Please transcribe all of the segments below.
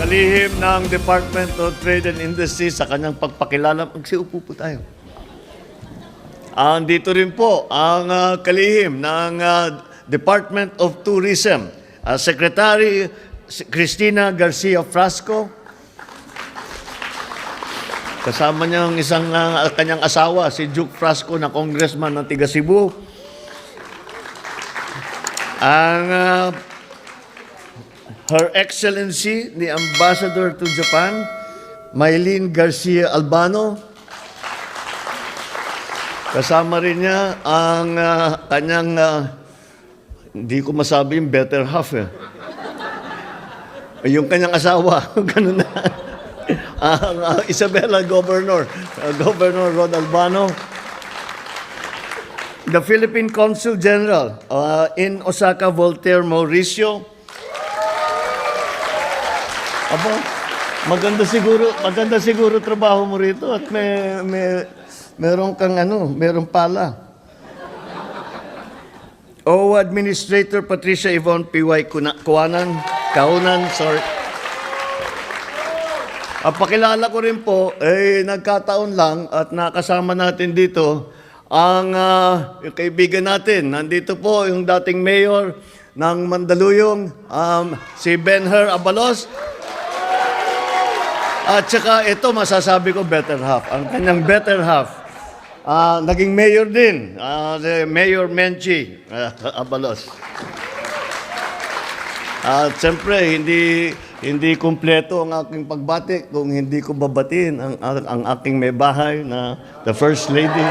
Kalihim ng Department of Trade and Industry sa kanyang pagpakilala. Magsiupo po tayo. Dito rin po ang kalihim ng Department of Tourism, Secretary Cristina Garcia Frasco. Kasama niya ang isang kanyang asawa, si Duke Frasco, na congressman ng Tiga Cebu. Ang Her Excellency, the Ambassador to Japan, Maylene Garcia Albano. Kasama rin niya ang kanyang, hindi ko masabi yung better half eh. Yung kanyang asawa, ganun na. Ang Isabela Governor, Governor Ron Albano. The Philippine Consul General in Osaka, Voltaire Mauricio. Aba, maganda siguro trabaho mo rito at meron kang meron pala. Administrator Patricia Yvonne P.Y. Kaunan, sorry. Pakilala ko rin po, nagkataon lang at nakasama natin dito ang yung kaibigan natin. Nandito po yung dating mayor ng Mandaluyong, si Benher Abalos. At saka ito, masasabi ko, better half. Ang kanyang better half, naging mayor din, si Mayor Menchi Abalos. At siyempre, hindi kumpleto ang aking pagbati kung hindi ko babatiin ang aking may bahay na the First Lady,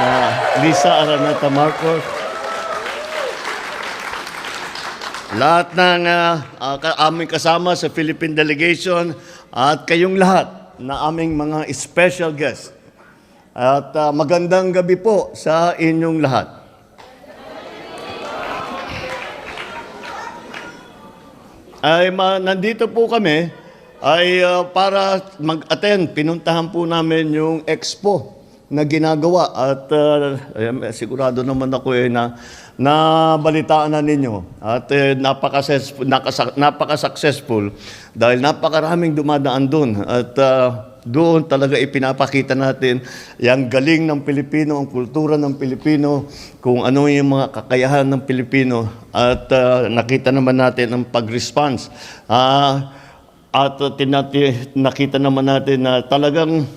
na Lisa Araneta Marcos. Lahat ng aming kasama sa Philippine Delegation at kayong lahat na aming mga special guests. At magandang gabi po sa inyong lahat. Nandito po kami para mag-attend. Pinuntahan po namin yung expo na ginagawa at sigurado naman ako na nabalitaan na ninyo at napaka-successful dahil napakaraming dumadaan doon at doon talaga ipinapakita natin yung galing ng Pilipino, ang kultura ng Pilipino, kung ano yung mga kakayahan ng Pilipino at nakita naman natin ang pag-response. At nakita naman natin na talagang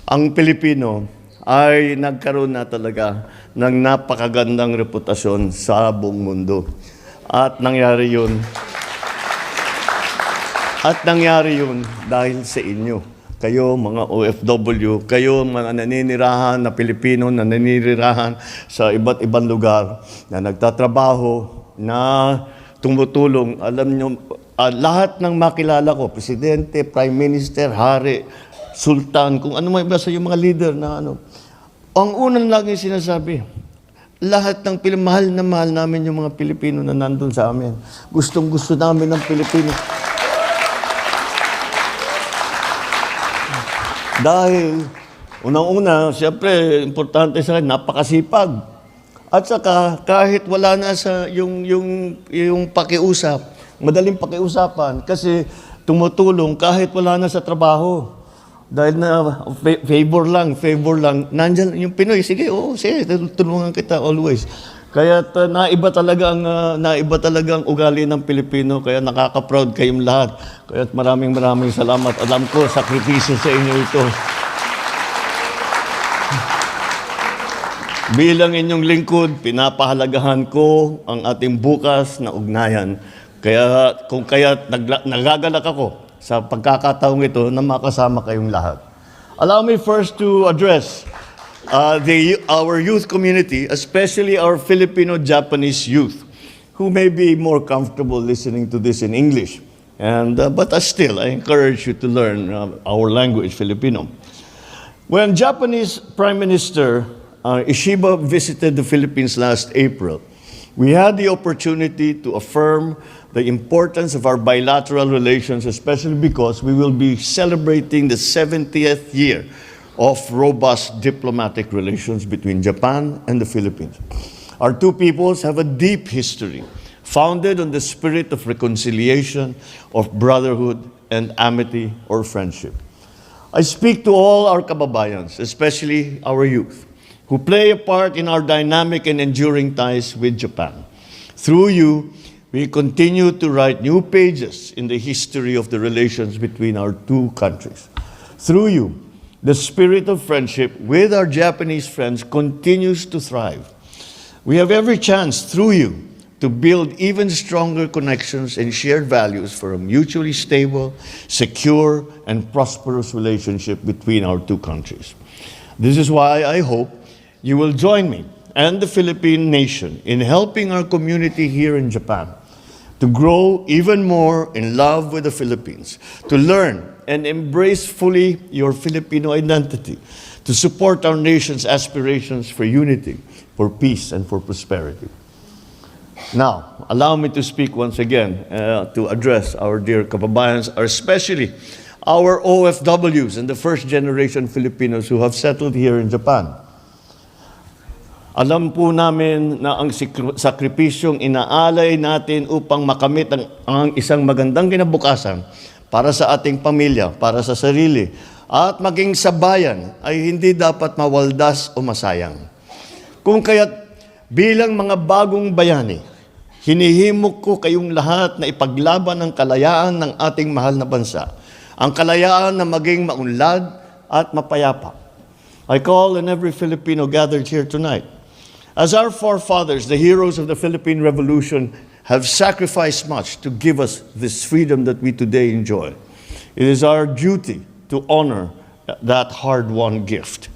ang Pilipino ay nagkaroon na talaga ng napakagandang reputasyon sa buong mundo. At nangyari yun dahil sa inyo. Kayo mga OFW, kayo mga naninirahan na Pilipino na naninirahan sa iba't ibang lugar na nagtatrabaho, na tumutulong. Alam nyo, lahat ng makilala ko, Presidente, Prime Minister, Hari, Sultan, kung ano may iba sa yung mga leader na ang unang lagi sinasabi, lahat ng mahal na mahal namin yung mga Pilipino na nandun sa amin. Gustong-gusto namin ng Pilipino. Dahil, unang-una, siyempre, importante sa akin, napakasipag. At saka, kahit wala na sa yung pakiusap, madaling pakiusapan, kasi tumutulong kahit wala na sa trabaho. Dahil na favor lang, nandyan yung Pinoy, sige, tulungan kita always. Kaya naiba talaga ang ugali ng Pilipino, kaya nakaka-proud kayong lahat. Kaya maraming salamat. Alam ko, sakripisyo sa inyo ito. Bilang inyong lingkod, pinapahalagahan ko ang ating bukas na ugnayan. Kaya nagagalak ako sa pagkakataong ito na makasama kayong lahat. Allow me first to address our youth community, especially our Filipino-Japanese youth, who may be more comfortable listening to this in English. But still, I encourage you to learn our language, Filipino. When Japanese Prime Minister Ishiba visited the Philippines last April, we had the opportunity to affirm the importance of our bilateral relations, especially because we will be celebrating the 70th year of robust diplomatic relations between Japan and the Philippines. Our two peoples have a deep history, founded on the spirit of reconciliation, of brotherhood, and amity or friendship. I speak to all our kababayans, especially our youth, who play a part in our dynamic and enduring ties with Japan. Through you, we continue to write new pages in the history of the relations between our two countries. Through you, the spirit of friendship with our Japanese friends continues to thrive. We have every chance through you to build even stronger connections and shared values for a mutually stable, secure, and prosperous relationship between our two countries. This is why I hope you will join me and the Philippine nation in helping our community here in Japan to grow even more in love with the Philippines, to learn and embrace fully your Filipino identity, to support our nation's aspirations for unity, for peace, and for prosperity. Now, allow me to speak once again to address our dear kababayans, especially our OFWs and the first-generation Filipinos who have settled here in Japan. Alam po namin na ang sakripisyong inaalay natin upang makamit ang isang magandang kinabukasan para sa ating pamilya, para sa sarili, at maging sa bayan ay hindi dapat mawaldas o masayang. Kung kaya't bilang mga bagong bayani, hinihimok ko kayong lahat na ipaglaban ang kalayaan ng ating mahal na bansa, ang kalayaan na maging maunlad at mapayapa. I call on every Filipino gathered here tonight. As our forefathers, the heroes of the Philippine Revolution, have sacrificed much to give us this freedom that we today enjoy, it is our duty to honor that hard-won gift.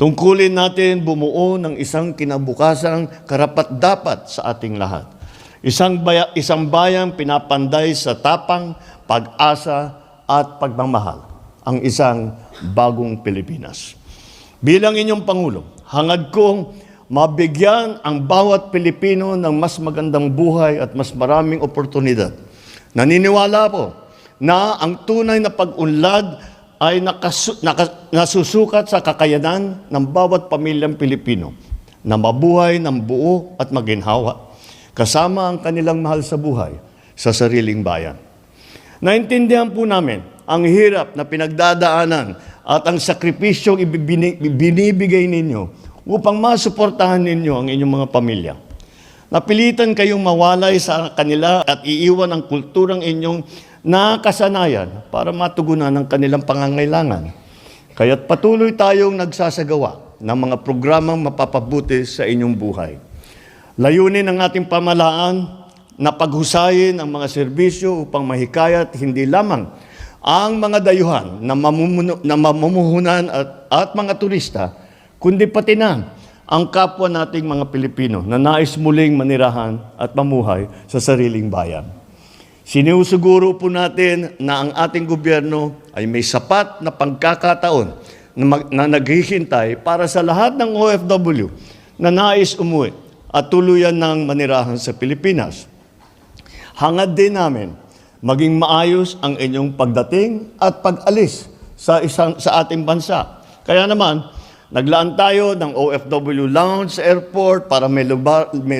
Tungkulin natin bumuo ng isang kinabukasang karapat-dapat sa ating lahat. Isang bayang pinapanday sa tapang, pag-asa at pagmamahal, ang isang bagong Pilipinas. Bilang inyong Pangulo, hangad kong mabigyan ang bawat Pilipino ng mas magandang buhay at mas maraming oportunidad. Naniniwala po na ang tunay na pag-unlad ay nasusukat sa kakayanan ng bawat pamilyang Pilipino na mabuhay ng buo at maginhawa, kasama ang kanilang mahal sa buhay sa sariling bayan. Naintindihan po namin ang hirap na pinagdadaanan at ang sakripisyong binibigay ninyo upang masuportahan ninyo ang inyong mga pamilya. Napilitan kayong mawalay sa kanila at iiwan ang kulturang inyong nakasanayan para matugunan ang kanilang pangangailangan. Kaya't patuloy tayong nagsasagawa ng mga programang mapapabuti sa inyong buhay. Layunin ng ating pamahalaan na paghusayin ang mga serbisyo upang mahikayat hindi lamang ang mga dayuhan na mamumuhunan at mga turista, kundi pati na ang kapwa nating mga Pilipino na nais muling manirahan at mamuhay sa sariling bayan. Sinusuguro po natin na ang ating gobyerno ay may sapat na pagkakataon na naghihintay para sa lahat ng OFW na nais umuwi at tuluyan ng manirahan sa Pilipinas. Hangad din namin maging maayos ang inyong pagdating at pag-alis sa ating bansa. Kaya naman, naglaan tayo ng OFW lounge sa airport para may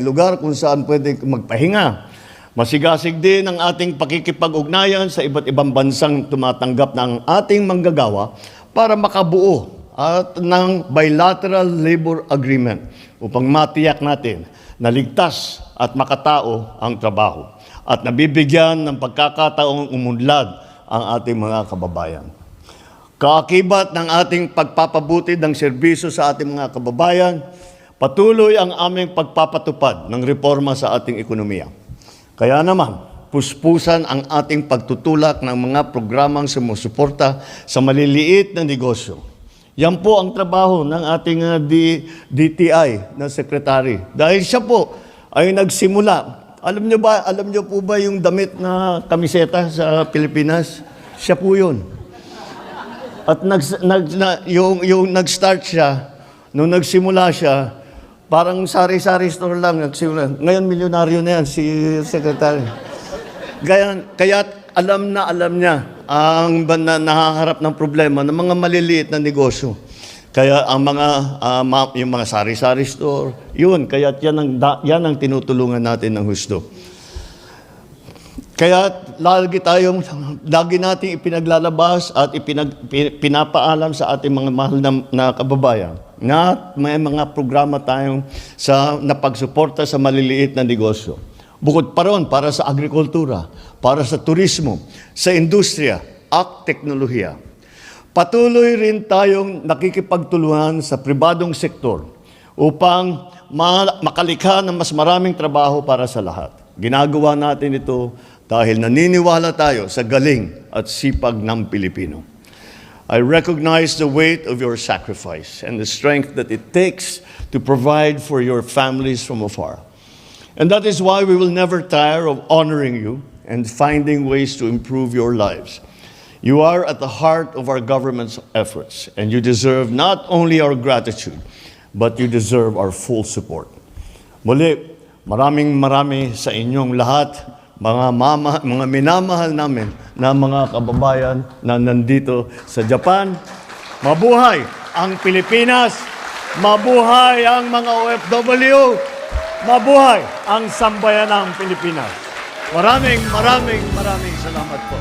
lugar kung saan pwede magpahinga. Masigasig din ang ating pakikipag-ugnayan sa iba't ibang bansang tumatanggap ng ating manggagawa para makabuo at ng bilateral labor agreement upang matiyak natin na ligtas at makatao ang trabaho at nabibigyan ng pagkakataong umunlad ang ating mga kababayan. Kaakibat ng ating pagpapabuti ng serbisyo sa ating mga kababayan, patuloy ang aming pagpapatupad ng reforma sa ating ekonomiya. Kaya naman, puspusan ang ating pagtutulak ng mga programang sumusuporta sa maliliit na negosyo. Yan po ang trabaho ng ating DTI na sekretary. Dahil siya po ay nagsimula. Alam niyo po ba yung damit na kamiseta sa Pilipinas? Siya po yun. At yung nag-start siya, nung nagsimula siya, parang sari-sari store lang nagsimula. Ngayon, milyonaryo na yan, si Secretary. Kaya alam niya ang nahaharap ng problema ng mga maliliit na negosyo. Kaya ang yung mga sari-sari store, yun, kaya yan ang tinutulungan natin ng husto. Kaya lagi nating ipinaglalabas at pinapaalam sa ating mga mahal na kababayan na may mga programa tayong na pagsuporta sa maliliit na negosyo. Bukod pa ron, para sa agrikultura, para sa turismo, sa industriya at teknolohiya. Patuloy rin tayong nakikipagtulungan sa pribadong sektor upang makalikha ng mas maraming trabaho para sa lahat. Ginagawa natin ito dahil naniniwala tayo sa galing at sipag ng Pilipino. I recognize the weight of your sacrifice and the strength that it takes to provide for your families from afar. And that is why we will never tire of honoring you and finding ways to improve your lives. You are at the heart of our government's efforts, and you deserve not only our gratitude, but you deserve our full support. Muli, maraming sa inyong lahat, mga minamahal namin na mga kababayan na nandito sa Japan. Mabuhay ang Pilipinas! Mabuhay ang mga OFW! Mabuhay ang sambayanang Pilipinas! Maraming salamat po.